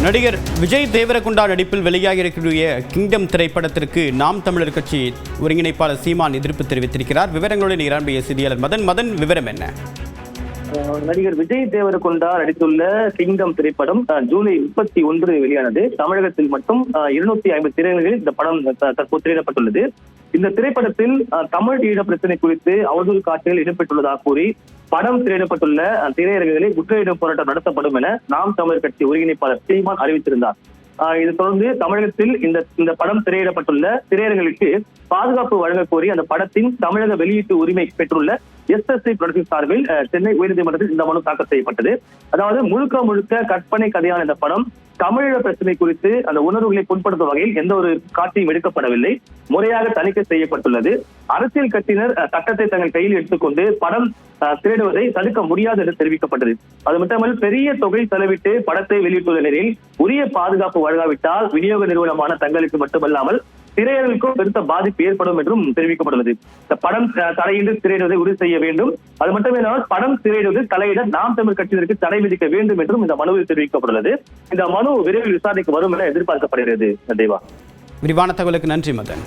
நடிகர் விஜய் தேவரகுண்டா நடிப்பில் வெளியாகியிருக்கிற கிங்டம் திரைப்படத்திற்கு நாம் தமிழர் கட்சி ஒருங்கிணைப்பாளர் சீமான் எதிர்ப்பு தெரிவித்திருக்கிறார். விவரங்களோடு நிரம்பிய செய்தியாளர் மதன் விவரம் என்ன? நடிகர் விஜய் தேவரகுண்டா நடித்துள்ள கிங்டம் திரைப்படம் ஜூலை 31 வெளியானது. தமிழகத்தில் மட்டும் 250 திரையரங்குகளில் இந்த படம் தற்போது திரையிடப்பட்டுள்ளது. இந்த திரைப்படத்தில் தமிழ் ஈழ பிரச்சனை குறித்து அவதூறு காட்சிகள் இடம்பெற்றுள்ளதாக கூறி படம் திரையிடப்பட்டுள்ள திரையரங்குகளில் முற்றுகையிடும் போராட்டம் நடத்தப்படும் என நாம் தமிழர் கட்சி ஒருங்கிணைப்பாளர் சீமான் அறிவித்திருந்தார். இதை தொடர்ந்து தமிழகத்தில் இந்த படம் திரையிடப்பட்டுள்ள திரையரங்குகளுக்கு பாதுகாப்பு வழங்க கோரி அந்த படத்தின் தமிழக வெளியீட்டு உரிமை பெற்றுள்ள SSI புரொடக்ஷன் சார்பில் சென்னை உயர்நீதிமன்றத்தில் இந்த மனு தாக்கல் செய்யப்பட்டது. அதாவது முழுக்க கற்பனை கதையான இந்த படம் தமிழக பிரச்சனை குறித்து அந்த உணர்வுகளை புண்படுத்தும் வகையில் எந்த ஒரு காட்சியும் எடுக்கப்படவில்லை. முறையாக தணிக்கை செய்யப்பட்டுள்ளது. அரசியல் கட்சியினர் சட்டத்தை தங்கள் கையில் எடுத்துக்கொண்டு படம் திரையிடுவதை தடுக்க முடியாது என்று தெரிவிக்கப்பட்டது. அது மட்டுமல்ல, பெரிய தொகை செலவிட்டு படத்தை வெளியிட்டுள்ள நிலையில் உரிய பாதுகாப்பு வழங்காவிட்டால் விநியோக நிறுவனமான தங்களுக்கு மட்டுமல்லாமல் திரையரங்குக்கும் பெருத்த பாதிப்பு ஏற்படும் என்றும் தெரிவிக்கப்பட்டுள்ளது. இந்த படம் தடையின்றி திரையிடுவதை உறுதி செய்ய வேண்டும். அது மட்டுமில்லாமல் படம் திரையிடுவது தலையிட நாம் தமிழ் கட்சியினருக்கு தடை விதிக்க வேண்டும் என்றும் இந்த மனுவில் தெரிவிக்கப்பட்டுள்ளது. இந்த மனு விரைவில் விசாரணைக்கு வரும் என எதிர்பார்க்கப்படுகிறது. தேவா, விரிவான தகவலுக்கு நன்றி மதன்.